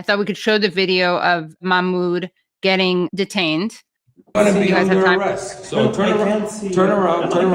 I thought we could show the video of Mahmoud getting detained. Going to be under arrest. So turn around. Okay,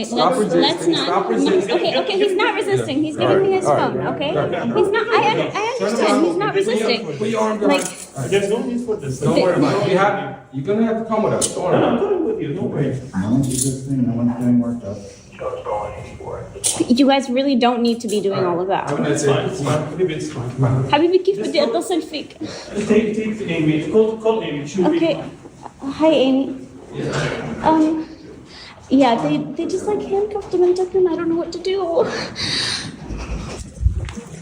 let's not. Okay, he's not resisting. He's giving me his phone. Okay, he's not. I understand. He's not resisting. There's no need for this. Don't worry about it. You're gonna have to come with us. Don't worry. I'm coming with you. Don't worry. No one's resisting. No one's getting worked up. You guys really don't need to be doing all of that. It's fine. حبيبي كيف بدي اتصل فيك؟ Take Amy. Call Amy. Okay. Hi, Amy. Yeah, they just like handcuffed him and took him. I don't know what to do.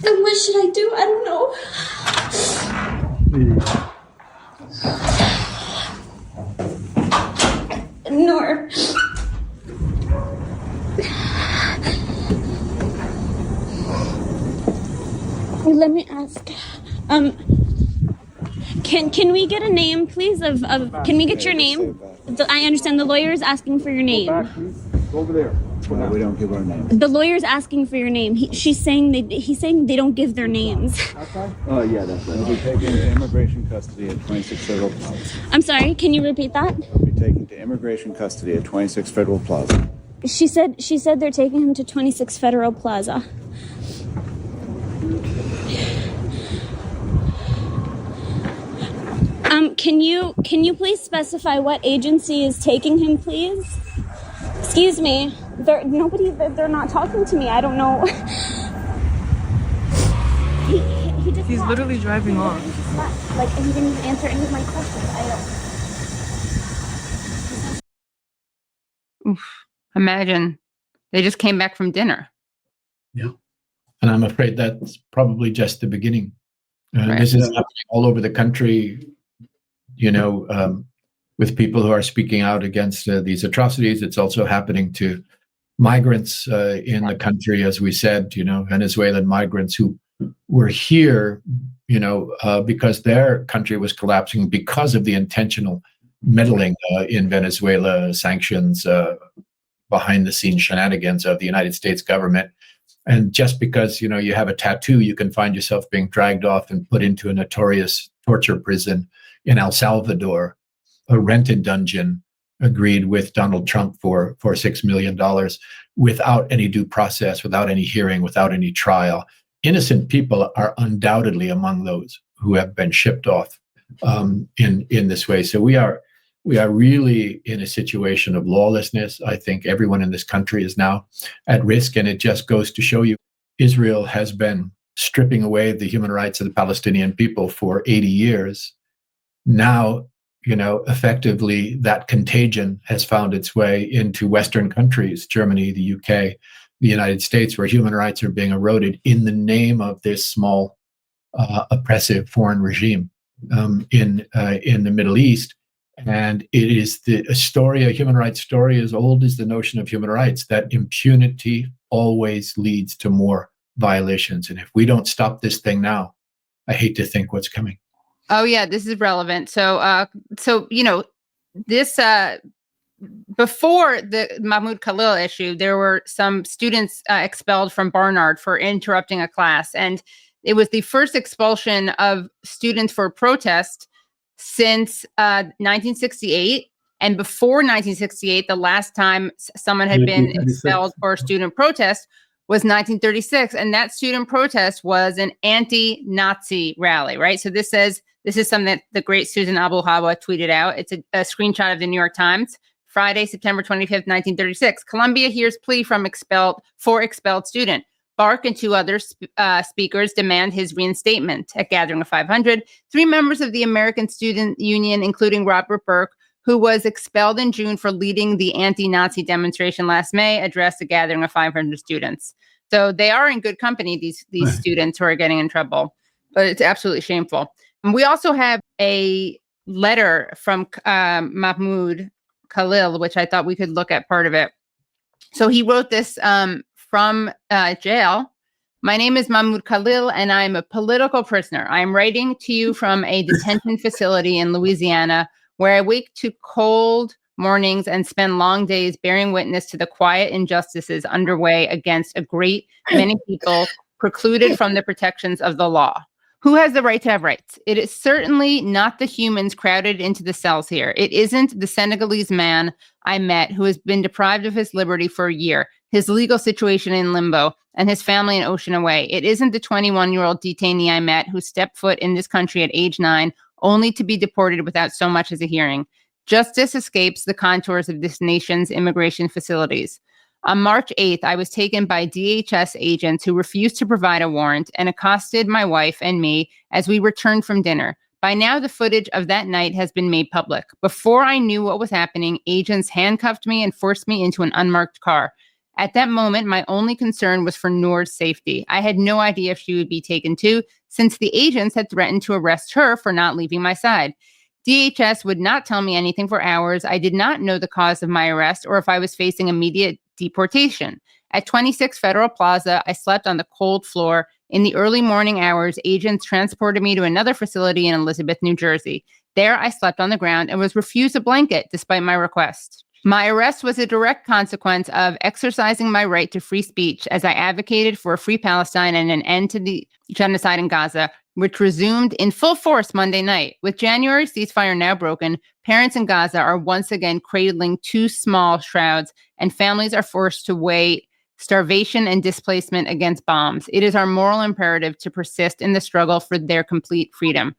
And what should I do? I don't know. Noor. Let me ask. Can we get a name, please? Of can we get your name? I understand the lawyer is asking for your name. Go over there. No, we don't give our name. The lawyer's asking for your name. He's saying they don't give their names. Oh yeah, that's right. We'll be taken to immigration custody at 26 Federal Plaza. I'm sorry. Can you repeat that? We'll be taken to immigration custody at 26 Federal Plaza. She said they're taking him to 26 Federal Plaza. Can you please specify what agency is taking him, please? Excuse me. They're not talking to me. I don't know. He's literally driving off. And he didn't even answer any of my questions. Imagine they just came back from dinner. Yeah. And I'm afraid that's probably just the beginning. Right. This is happening all over the country, with people who are speaking out against these atrocities. It's also happening to migrants in the country, as we said, Venezuelan migrants who were here, because their country was collapsing because of the intentional meddling in Venezuela, sanctions, behind the scenes shenanigans of the United States government. And just because, you have a tattoo, you can find yourself being dragged off and put into a notorious torture prison in El Salvador, a rented dungeon agreed with Donald Trump for $6 million without any due process, without any hearing, without any trial. Innocent people are undoubtedly among those who have been shipped off in this way. So we are really in a situation of lawlessness. I think everyone in this country is now at risk, and it just goes to show you Israel has been stripping away the human rights of the Palestinian people for 80 years. Now, effectively that contagion has found its way into Western countries, Germany, the UK, the United States, where human rights are being eroded in the name of this small, oppressive foreign regime in the Middle East. And it is a human rights story as old as the notion of human rights, that impunity always leads to more violations. And if we don't stop this thing now, I hate to think what's coming. Oh yeah, this is relevant. So this before the Mahmoud Khalil issue, there were some students expelled from Barnard for interrupting a class, and it was the first expulsion of students for protest since 1968. And before 1968, the last time someone had been expelled for a student protest was 1936. And that student protest was an anti-Nazi rally, right? So this is something that the great Susan Abu Hawa tweeted out. It's a screenshot of the New York Times, Friday, September 25th, 1936. Columbia hears plea from expelled student. Bark and two other speakers demand his reinstatement. At gathering of 500, 3 members of the American Student Union, including Robert Burke, who was expelled in June for leading the anti-Nazi demonstration last May, addressed a gathering of 500 students. So they are in good company, these students who are getting in trouble, but it's absolutely shameful. And we also have a letter from Mahmoud Khalil, which I thought we could look at part of it. So he wrote this from jail. My name is Mahmoud Khalil, and I'm a political prisoner. I am writing to you from a detention facility in Louisiana, where I wake to cold mornings and spend long days bearing witness to the quiet injustices underway against a great many people precluded from the protections of the law. Who has the right to have rights? It is certainly not the humans crowded into the cells here. It isn't the Senegalese man I met who has been deprived of his liberty for a year, his legal situation in limbo, and his family an ocean away. It isn't the 21-year-old detainee I met who stepped foot in this country at age 9, only to be deported without so much as a hearing. Justice escapes the contours of this nation's immigration facilities. On March 8th, I was taken by DHS agents who refused to provide a warrant and accosted my wife and me as we returned from dinner. By now, the footage of that night has been made public. Before I knew what was happening, agents handcuffed me and forced me into an unmarked car. At that moment, my only concern was for Noor's safety. I had no idea if she would be taken too, since the agents had threatened to arrest her for not leaving my side. DHS would not tell me anything for hours. I did not know the cause of my arrest or if I was facing immediate deportation. At 26 Federal Plaza, I slept on the cold floor. In the early morning hours, agents transported me to another facility in Elizabeth, New Jersey. There, I slept on the ground and was refused a blanket despite my request. My arrest was a direct consequence of exercising my right to free speech as I advocated for a free Palestine and an end to the genocide in Gaza, which resumed in full force Monday night. With January's ceasefire now broken, parents in Gaza are once again cradling two small shrouds, and families are forced to weigh starvation and displacement against bombs. It is our moral imperative to persist in the struggle for their complete freedom.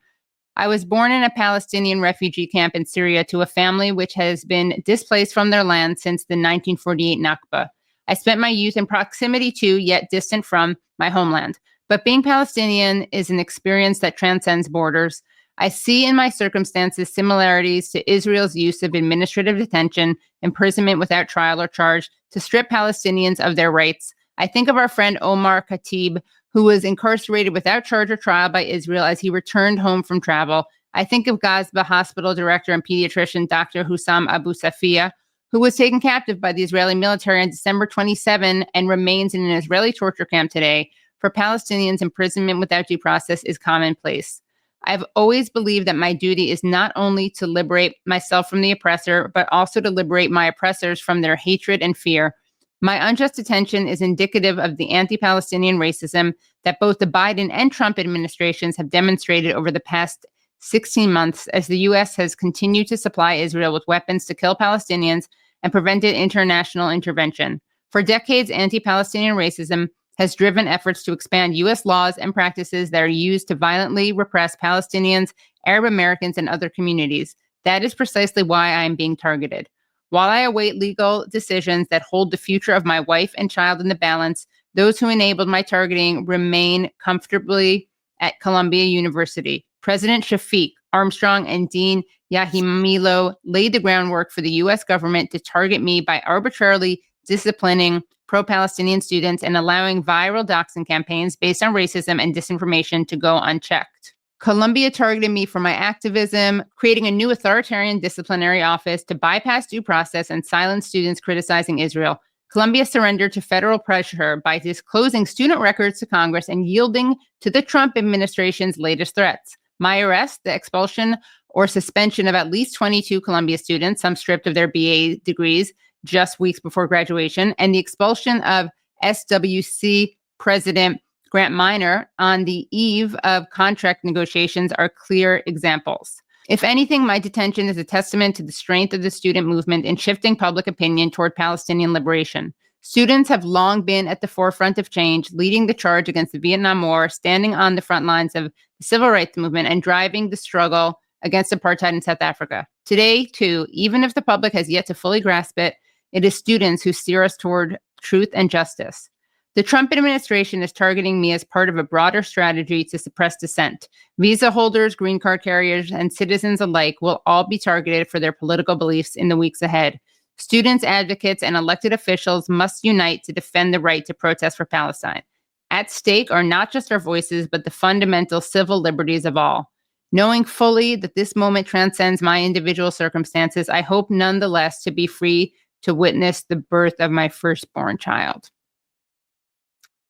I was born in a Palestinian refugee camp in Syria to a family which has been displaced from their land since the 1948 Nakba. I spent my youth in proximity to, yet distant from, my homeland. But being Palestinian is an experience that transcends borders. I see in my circumstances similarities to Israel's use of administrative detention, imprisonment without trial or charge, to strip Palestinians of their rights. I think of our friend Omar Khatib, who was incarcerated without charge or trial by Israel as he returned home from travel. I think of Gaza hospital director and pediatrician Dr. Hussam Abu Safiya, who was taken captive by the Israeli military on December 27 and remains in an Israeli torture camp today. For Palestinians, imprisonment without due process is commonplace. I've always believed that my duty is not only to liberate myself from the oppressor, but also to liberate my oppressors from their hatred and fear. My unjust detention is indicative of the anti-Palestinian racism that both the Biden and Trump administrations have demonstrated over the past 16 months as the U.S. has continued to supply Israel with weapons to kill Palestinians and prevented international intervention. For decades, anti-Palestinian racism has driven efforts to expand U.S. laws and practices that are used to violently repress Palestinians, Arab Americans, and other communities. That is precisely why I am being targeted. While I await legal decisions that hold the future of my wife and child in the balance, those who enabled my targeting remain comfortably at Columbia University. President Shafiq Armstrong and Dean Yahimilo laid the groundwork for the U.S. government to target me by arbitrarily disciplining pro-Palestinian students and allowing viral doxing campaigns based on racism and disinformation to go unchecked. Columbia targeted me for my activism, creating a new authoritarian disciplinary office to bypass due process and silence students criticizing Israel. Columbia surrendered to federal pressure by disclosing student records to Congress and yielding to the Trump administration's latest threats. My arrest, the expulsion or suspension of at least 22 Columbia students, some stripped of their BA degrees just weeks before graduation, and the expulsion of SWC President Grant Minor on the eve of contract negotiations are clear examples. If anything, my detention is a testament to the strength of the student movement in shifting public opinion toward Palestinian liberation. Students have long been at the forefront of change, leading the charge against the Vietnam War, standing on the front lines of the civil rights movement, and driving the struggle against apartheid in South Africa. Today, too, even if the public has yet to fully grasp it, it is students who steer us toward truth and justice. The Trump administration is targeting me as part of a broader strategy to suppress dissent. Visa holders, green card carriers, and citizens alike will all be targeted for their political beliefs in the weeks ahead. Students, advocates, and elected officials must unite to defend the right to protest for Palestine. At stake are not just our voices, but the fundamental civil liberties of all. Knowing fully that this moment transcends my individual circumstances, I hope nonetheless to be free to witness the birth of my firstborn child.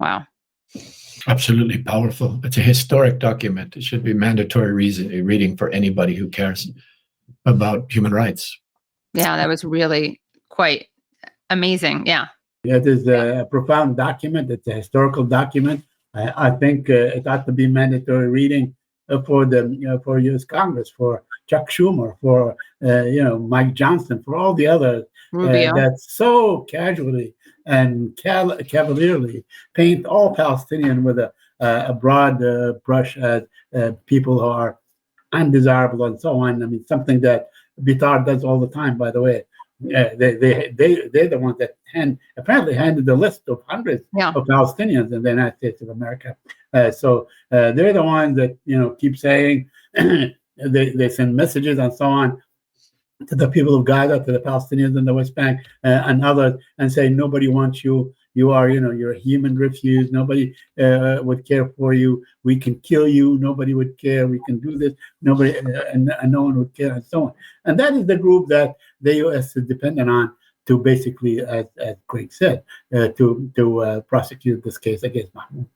Wow. Absolutely powerful. It's a historic document. It should be mandatory reading for anybody who cares about human rights. Yeah, that was really quite amazing. Yeah. It is a profound document. It's a historical document I think it ought to be mandatory reading for the for U.S. Congress, for Chuck Schumer, for Mike Johnson, for all the others that so casually and cavalierly paint all Palestinians with a broad brush as people who are undesirable and so on. I mean, something that Bitar does all the time, by the way. They're the ones that apparently handed the list of hundreds of Palestinians in the United States of America. So they're the ones that keep saying they send messages and so on to the people of Gaza, to the Palestinians in the West Bank and others, and say nobody wants you. You are, you're a human refuse. Nobody would care for you. We can kill you. Nobody would care. We can do this. Nobody, and no one would care, and so on. And that is the group that the U.S. is dependent on to basically, as Craig said, to prosecute this case against Mahmoud.